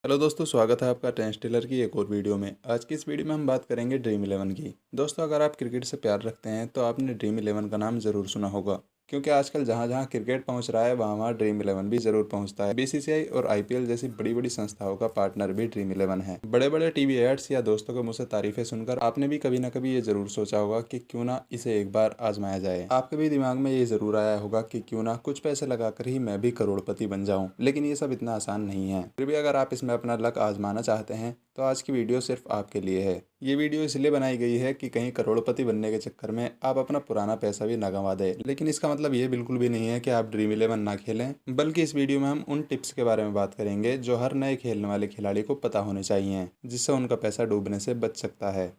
Hello दोस्तों, स्वागत है आपका टेंस टेलर की एक और वीडियो में। आज की इस वीडियो में हम बात करेंगे ड्रीम इलेवन की। दोस्तों, अगर आप क्रिकेट से प्यार रखते हैं तो आपने ड्रीम इलेवन का नाम ज़रूर सुना होगा, क्योंकि आजकल जहां जहां क्रिकेट पहुंच रहा है वहां वहां ड्रीम इलेवन भी ज़रूर पहुंचता है। बीसीसीआई और आईपीएल जैसी बड़ी बड़ी संस्थाओं का पार्टनर भी ड्रीम इलेवन है। बड़े बड़े टीवी एड्स या दोस्तों के मुँह से तारीफें सुनकर आपने भी कभी ना कभी ये ज़रूर सोचा होगा कि क्यों ना इसे एक बार आजमाया जाए। आपके भी दिमाग में ये ज़रूर आया होगा कि क्यों ना कुछ पैसे लगाकर ही मैं भी करोड़पति बन जाऊं। लेकिन ये सब इतना आसान नहीं है। फिर भी अगर आप इसमें अपना लक आजमाना चाहते हैं तो आज की वीडियो सिर्फ आपके लिए है। ये वीडियो इसलिए बनाई गई है कि कहीं करोड़पति बनने के चक्कर में आप अपना पुराना पैसा भी ना गंवा दें। लेकिन इसका मतलब ये बिल्कुल भी नहीं है कि आप ड्रीम इलेवन ना खेलें, बल्कि इस वीडियो में हम उन टिप्स के बारे में बात करेंगे जो हर नए खेलने वाले खिलाड़ी को पता होने चाहिए, जिससे उनका पैसा डूबने से बच सकता है।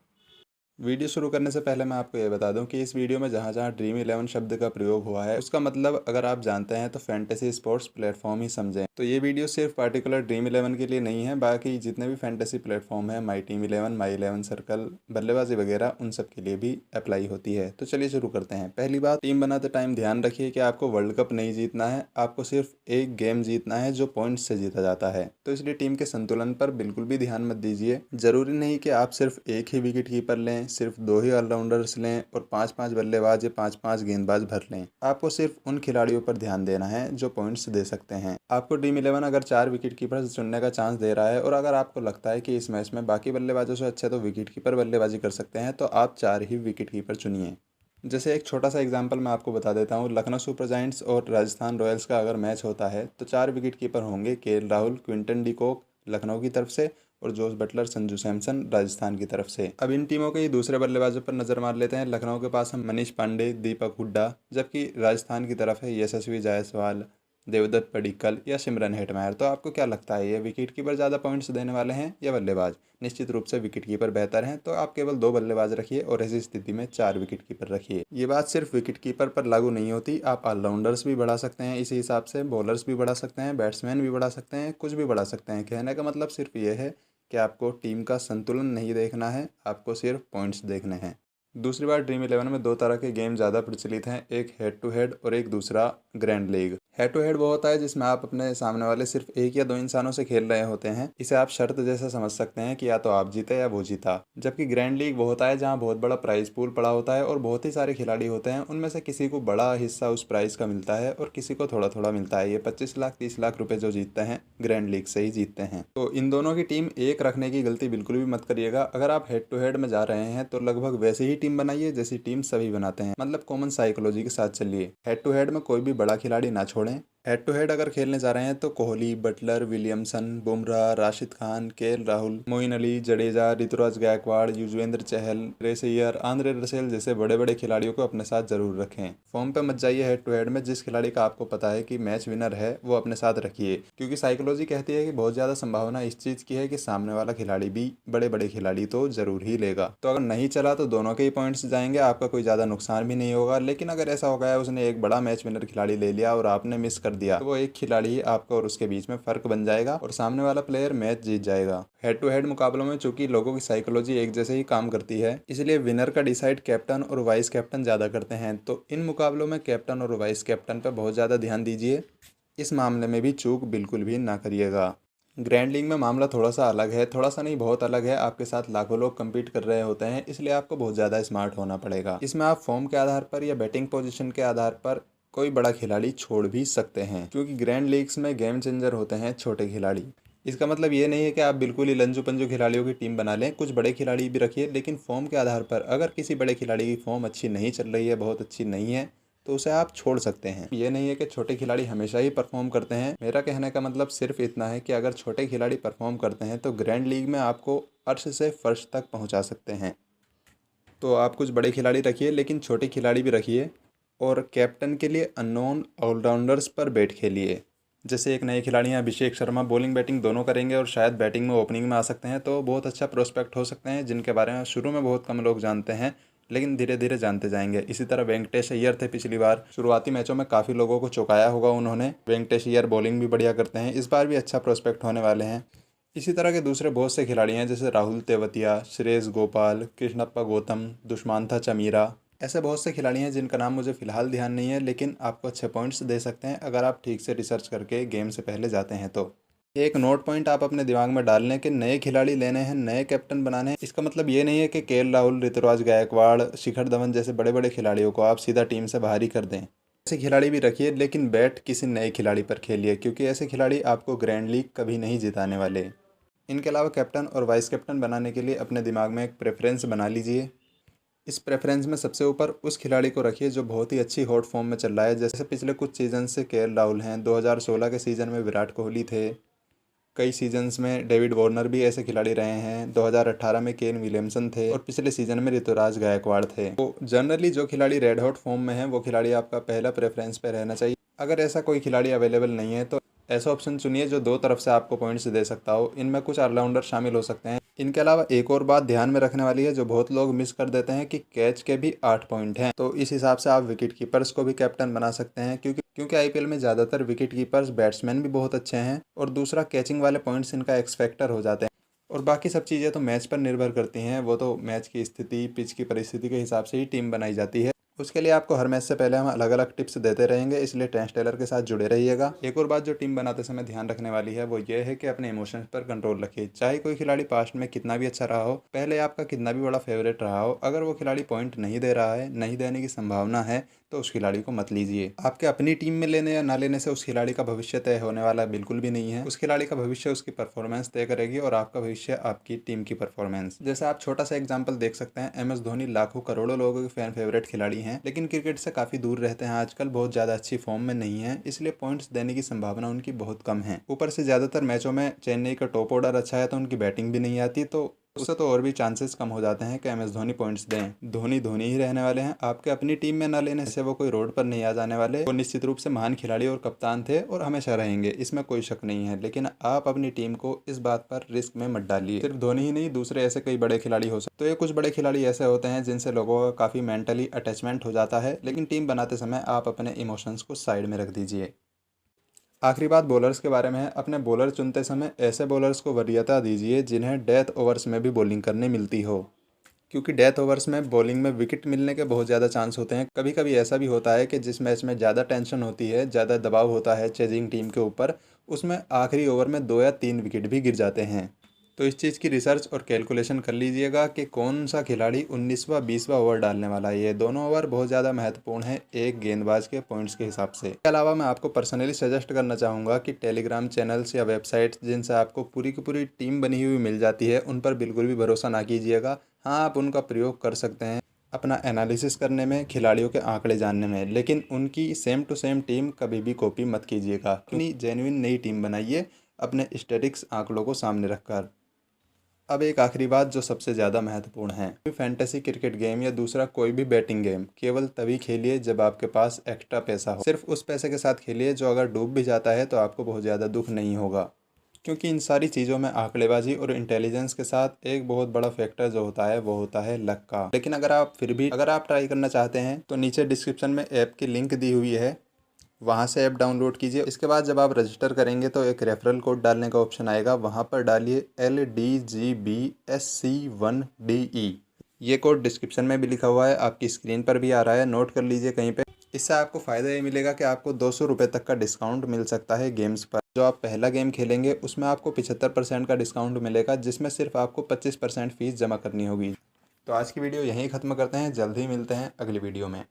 वीडियो शुरू करने से पहले मैं आपको ये बता दूं कि इस वीडियो में जहां जहां ड्रीम इलेवन शब्द का प्रयोग हुआ है उसका मतलब अगर आप जानते हैं तो फैंटेसी स्पोर्ट्स प्लेटफॉर्म ही समझें। तो ये वीडियो सिर्फ पार्टिकुलर ड्रीम इलेवन के लिए नहीं है, बाकी जितने भी फैंटेसी प्लेटफॉर्म है, my team eleven, my eleven circle, बल्लेबाजी वगैरह, उन सब के लिए भी अप्लाई होती है। तो चलिए शुरू करते हैं। पहली बात, टीम बनाते टाइम ध्यान रखिए कि आपको वर्ल्ड कप नहीं जीतना है, आपको सिर्फ एक गेम जीतना है जो पॉइंट्स से जीता जाता है। तो इसलिए टीम के संतुलन पर बिल्कुल भी ध्यान मत दीजिए। जरूरी नहीं कि आप सिर्फ एक ही विकेट कीपर लें, सिर्फ दो ही ऑलराउंडर्स लें और पांच पांच बल्लेबाज या पांच पांच गेंदबाज भर लें। आपको सिर्फ उन खिलाड़ियों पर ध्यान देना है जो पॉइंट्स दे सकते हैं। आपको ड्रीम इलेवन अगर 4 विकेट कीपर चुनने का चांस दे रहा है और अगर आपको लगता है कि इस मैच में बाकी बल्लेबाजों से अच्छा तो विकेट कीपर बल्लेबाजी कर सकते हैं, तो आप 4 ही विकेट कीपर चुनिए। जैसे एक छोटा सा एग्जांपल मैं आपको बता देता हूँ। लखनऊ सुपर जायंट्स और राजस्थान रॉयल्स का अगर मैच होता है तो 4 विकेट कीपर होंगे। KL Rahul, Quinton de Kock Lucknow की तरफ से और जोस बटलर, संजू सैमसन राजस्थान की तरफ से। अब इन टीमों के ही दूसरे बल्लेबाजों पर नजर मार लेते हैं। लखनऊ के पास हम मनीष पांडे, दीपक हुड्डा, जबकि राजस्थान की तरफ है यशस्वी जायसवाल, देवदत्त पडिक्कल या सिमरन हेटमायर। तो आपको क्या लगता है, ये विकेट कीपर ज़्यादा पॉइंट्स देने वाले हैं या बल्लेबाज? निश्चित रूप से विकेट कीपर बेहतर हैं, तो आप केवल 2 बल्लेबाज रखिए और ऐसी स्थिति में 4 विकेट कीपर रखिए। ये बात सिर्फ विकेट कीपर पर लागू नहीं होती, आप ऑलराउंडर्स भी बढ़ा सकते हैं इसी हिसाब से, बॉलर्स भी बढ़ा सकते हैं, बैट्समैन भी बढ़ा सकते हैं, कुछ भी बढ़ा सकते हैं। कहने का मतलब सिर्फ ये है कि आपको टीम का संतुलन नहीं देखना है, आपको सिर्फ पॉइंट्स देखने हैं। दूसरी बात, ड्रीम इलेवन में 2 तरह के गेम ज़्यादा प्रचलित हैं, एक हेड टू हेड और एक दूसरा grand league. Head to head वो होता है जिसमें आप अपने सामने वाले सिर्फ एक या दो इंसानों से खेल रहे होते हैं। इसे आप शर्त जैसा समझ सकते हैं कि या तो आप जीते या वो जीता। जबकि ग्रैंड लीग वो होता है जहाँ बहुत बड़ा प्राइज पूल पड़ा होता है और बहुत ही सारे खिलाड़ी होते हैं। उनमें से किसी को बड़ा हिस्सा उस प्राइज का मिलता है और किसी को थोड़ा थोड़ा मिलता है। ये 25 लाख 30 लाख रुपए जो जीतते हैं ग्रैंड लीग से ही जीतते हैं। तो इन दोनों की टीम एक रखने की गलती बिल्कुल भी मत करिएगा। अगर आप हेड टू हेड में जा रहे हैं तो लगभग वैसे ही टीम बनाइए जैसी टीम सभी बनाते हैं, मतलब कॉमन साइकोलॉजी के साथ चलिए। हेड टू हेड में कोई भी बड़ा खिलाड़ी ना छोड़ें। हेड टू हेड अगर खेलने जा रहे हैं तो Kohli, Buttler, Williamson, Bumrah, Rashid Khan, KL Rahul, Moeen Ali, Jadeja, Ruturaj Gaikwad, Yuzvendra Chahal, Shreyas Iyer, Andre Russell जैसे बड़े बड़े खिलाड़ियों को अपने साथ जरूर रखें। फॉर्म पे मत जाइए हेड टू हेड में। जिस खिलाड़ी का आपको पता है कि मैच विनर है वो अपने साथ रखिए, क्योंकि साइकोलॉजी कहती है कि बहुत ज़्यादा संभावना इस चीज़ की है कि सामने वाला खिलाड़ी भी बड़े बड़े खिलाड़ी तो जरूर ही लेगा। तो अगर नहीं चला तो दोनों के ही पॉइंट्स जाएंगे, आपका कोई ज़्यादा नुकसान भी नहीं होगा। लेकिन अगर ऐसा हो गया उसने एक बड़ा मैच विनर खिलाड़ी ले लिया और आपने मिस कर दिया, तो वो एक खिलाड़ी ही आपका और उसके बीच में फर्क बन जाएगा और सामने वाला प्लेयर मैच जीत जाएगा। हेड टू हेड मुकाबलों में चूंकि लोगों की साइकोलॉजी एक जैसे ही काम करती है, इसलिए विनर का डिसाइड कैप्टन और वाइस कैप्टन ज़्यादा करते हैं। तो इन मुकाबलों में कैप्टन और वाइस कैप्टन पर बहुत ज़्यादा ध्यान दीजिए। इस मामले में भी चूक बिल्कुल भी ना करिएगा। ग्रैंड लीग में मामला थोड़ा सा अलग है, थोड़ा सा नहीं बहुत अलग है। आपके साथ लाखों लोग compete कर रहे होते हैं, इसलिए आपको बहुत ज़्यादा स्मार्ट होना पड़ेगा। इसमें आप फॉर्म के आधार पर या बैटिंग पोजीशन के आधार पर कोई बड़ा खिलाड़ी छोड़ भी सकते हैं, क्योंकि ग्रैंड लीग्स में गेम चेंजर होते हैं छोटे खिलाड़ी। इसका मतलब ये नहीं है कि आप बिल्कुल ही लंजू पंजू खिलाड़ियों की टीम बना लें, कुछ बड़े खिलाड़ी भी रखिए। लेकिन फॉर्म के आधार पर अगर किसी बड़े खिलाड़ी की फॉर्म अच्छी नहीं चल रही है, बहुत अच्छी नहीं है, तो उसे आप छोड़ सकते हैं। ये नहीं है कि छोटे खिलाड़ी हमेशा ही परफॉर्म करते हैं। मेरा कहने का मतलब सिर्फ इतना है कि अगर छोटे खिलाड़ी परफॉर्म करते हैं तो ग्रैंड लीग में आपको अर्श से फर्श तक पहुंचा सकते हैं। तो आप कुछ बड़े खिलाड़ी रखिए लेकिन छोटे खिलाड़ी भी रखिए। और कैप्टन के लिए अननोन ऑलराउंडर्स पर बैट खेलिए। जैसे एक नए खिलाड़ी हैं अभिषेक शर्मा, बॉलिंग बैटिंग दोनों करेंगे और शायद बैटिंग में ओपनिंग में आ सकते हैं, तो बहुत अच्छा प्रोस्पेक्ट हो सकते हैं, जिनके बारे में शुरू में बहुत कम लोग जानते हैं लेकिन धीरे धीरे जानते जाएंगे। इसी तरह वेंकटेश अय्यर थे, पिछली बार शुरुआती मैचों में काफ़ी लोगों को चौंकाया होगा उन्होंने। वेंकटेश अय्यर बॉलिंग भी बढ़िया करते हैं, इस बार भी अच्छा प्रोस्पेक्ट होने वाले हैं। इसी तरह के दूसरे बहुत से खिलाड़ी हैं जैसे राहुल तेवतिया, श्रेयस गोपाल, कृष्णप्पा गौतम, दुष्मांथा चमीरा। ऐसे बहुत से खिलाड़ी हैं जिनका नाम मुझे फिलहाल ध्यान नहीं है, लेकिन आपको अच्छे पॉइंट्स दे सकते हैं अगर आप ठीक से रिसर्च करके गेम से पहले जाते हैं तो। एक नोट पॉइंट आप अपने दिमाग में डाल लें कि नए खिलाड़ी लेने हैं, नए कैप्टन बनाने हैं। इसका मतलब ये नहीं है कि केएल राहुल, ऋतुराज गायकवाड़, शिखर धवन जैसे बड़े बड़े खिलाड़ियों को आप सीधा टीम से बाहर ही कर दें। ऐसे खिलाड़ी भी रखिए, लेकिन बैट किसी नए खिलाड़ी पर खेलिए, क्योंकि ऐसे खिलाड़ी आपको ग्रैंड लीग कभी नहीं जिताने वाले। इनके अलावा कैप्टन और वाइस कैप्टन बनाने के लिए अपने दिमाग में एक प्रेफरेंस बना लीजिए। इस प्रेफरेंस में सबसे ऊपर उस खिलाड़ी को रखिए जो बहुत ही अच्छी हॉट फॉर्म में चल रहा है। जैसे पिछले कुछ सीजन से केएल राहुल हैं, 2016 के सीज़न में विराट कोहली थे, कई सीजन्स में डेविड वार्नर भी ऐसे खिलाड़ी रहे हैं, 2018 में केन विलियमसन थे और पिछले सीजन में ऋतुराज गायकवाड़ थे। तो जनरली जो खिलाड़ी रेड हॉट फॉर्म में है वो खिलाड़ी आपका पहला प्रेफरेंस पे रहना चाहिए। अगर ऐसा कोई खिलाड़ी अवेलेबल नहीं है तो ऐसा ऑप्शन चुनिए जो दो तरफ से आपको पॉइंट्स दे सकता हो। इनमें कुछ ऑलराउंडर शामिल हो सकते हैं। इनके अलावा एक और बात ध्यान में रखने वाली है जो बहुत लोग मिस कर देते हैं कि कैच के भी 8 पॉइंट हैं। तो इस हिसाब से आप विकेट कीपर्स को भी कैप्टन बना सकते हैं, क्योंकि आईपीएल में ज़्यादातर विकेट कीपर्स बैट्समैन भी बहुत अच्छे हैं और दूसरा कैचिंग वाले पॉइंट्स इनका एक्स फैक्टर हो जाते हैं। और बाकी सब चीज़ें तो मैच पर निर्भर करती हैं, वो तो मैच की स्थिति, पिच की परिस्थिति के हिसाब से ही टीम बनाई जाती है। उसके लिए आपको हर मैच से पहले हम अलग अलग टिप्स देते रहेंगे, इसलिए ट्रेंड्स टेलर के साथ जुड़े रहिएगा। एक और बात जो टीम बनाते समय ध्यान रखने वाली है वो ये है कि अपने इमोशंस पर कंट्रोल रखिए। चाहे कोई खिलाड़ी पास्ट में कितना भी अच्छा रहा हो, पहले आपका कितना भी बड़ा फेवरेट रहा हो, अगर वो खिलाड़ी पॉइंट नहीं दे रहा है, नहीं देने की संभावना है, तो उस खिलाड़ी को मत लीजिए। आपके अपनी टीम में लेने या ना लेने से उस खिलाड़ी का भविष्य तय होने वाला बिल्कुल भी नहीं है। उस खिलाड़ी का भविष्य उसकी परफॉर्मेंस तय करेगी और आपका भविष्य आपकी टीम की परफॉर्मेंस। जैसे आप छोटा सा एग्जांपल देख सकते हैं, एमएस धोनी लाखों करोड़ों लोगों के फैन फेवरेट खिलाड़ी हैं, लेकिन क्रिकेट से काफी दूर रहते हैं आजकल, बहुत ज्यादा अच्छी फॉर्म में नहीं है, इसलिए पॉइंट्स देने की संभावना उनकी बहुत कम है। ऊपर से ज्यादातर मैचों में चेन्नई का टॉप ऑर्डर अच्छा है तो उनकी बैटिंग भी नहीं आती, तो उससे तो और भी चांसेस कम हो जाते हैं कि एमएस धोनी पॉइंट्स दें। धोनी धोनी ही रहने वाले हैं, आपके अपनी टीम में न लेने से वो कोई रोड पर नहीं आ जाने वाले। वो निश्चित रूप से महान खिलाड़ी और कप्तान थे और हमेशा रहेंगे, इसमें कोई शक नहीं है, लेकिन आप अपनी टीम को इस बात पर रिस्क में मत डालिए। सिर्फ धोनी ही नहीं, दूसरे ऐसे कई बड़े खिलाड़ी हो सकते। तो ये कुछ बड़े खिलाड़ी ऐसे होते हैं जिनसे लोगों का काफ़ी मेंटली अटैचमेंट हो जाता है, लेकिन टीम बनाते समय आप अपने इमोशंस को साइड में रख दीजिए। आखिरी बात बॉलर्स के बारे में है। अपने बॉलर चुनते समय ऐसे बॉलर्स को वरीयता दीजिए जिन्हें डेथ ओवर्स में भी बॉलिंग करने मिलती हो, क्योंकि डेथ ओवर्स में बॉलिंग में विकेट मिलने के बहुत ज़्यादा चांस होते हैं। कभी कभी ऐसा भी होता है कि जिस मैच में ज़्यादा टेंशन होती है, ज़्यादा दबाव होता है चेजिंग टीम के ऊपर, उसमें आखिरी ओवर में 2 या 3 विकेट भी गिर जाते हैं। तो इस चीज़ की रिसर्च और कैलकुलेशन कर लीजिएगा कि कौन सा खिलाड़ी 19वां 20वां ओवर डालने वाला है। ये दोनों ओवर बहुत ज़्यादा महत्वपूर्ण है एक गेंदबाज के पॉइंट्स के हिसाब से। इसके अलावा मैं आपको पर्सनली सजेस्ट करना चाहूँगा कि टेलीग्राम चैनल्स या वेबसाइट्स जिनसे आपको पूरी की पूरी टीम बनी हुई मिल जाती है, उन पर बिल्कुल भी भरोसा ना कीजिएगा। हाँ, आप उनका प्रयोग कर सकते हैं अपना एनालिसिस करने में, खिलाड़ियों के आंकड़े जानने में, लेकिन उनकी सेम टू सेम टीम कभी भी कॉपी मत कीजिएगा। अपनी जेन्युइन नई टीम बनाइए अपने स्टैटिक्स आंकड़ों को सामने रखकर। अब एक आखिरी बात जो सबसे ज़्यादा महत्वपूर्ण है, फैंटेसी क्रिकेट गेम या दूसरा कोई भी बैटिंग गेम केवल तभी खेलिए जब आपके पास एक्स्ट्रा पैसा हो। सिर्फ उस पैसे के साथ खेलिए जो अगर डूब भी जाता है तो आपको बहुत ज़्यादा दुख नहीं होगा, क्योंकि इन सारी चीज़ों में आंकड़ेबाजी और इंटेलिजेंस के साथ एक बहुत बड़ा फैक्टर जो होता है वो होता है लक का। लेकिन अगर आप ट्राई करना चाहते हैं तो नीचे डिस्क्रिप्शन में ऐप की लिंक दी हुई है, वहाँ से ऐप डाउनलोड कीजिए। इसके बाद जब आप रजिस्टर करेंगे तो एक रेफरल कोड डालने का ऑप्शन आएगा, वहाँ पर डालिए LDGBSC1DE। ये कोड डिस्क्रिप्शन में भी लिखा हुआ है, आपकी स्क्रीन पर भी आ रहा है, नोट कर लीजिए कहीं पे। इससे आपको फ़ायदा ये मिलेगा कि आपको 200 रुपये तक का डिस्काउंट मिल सकता है गेम्स पर। जो आप पहला गेम खेलेंगे उसमें आपको 75% का डिस्काउंट मिलेगा, जिसमें सिर्फ आपको 25% फ़ीस जमा करनी होगी। तो आज की वीडियो यहीं ख़त्म करते हैं, जल्द ही मिलते हैं अगली वीडियो में।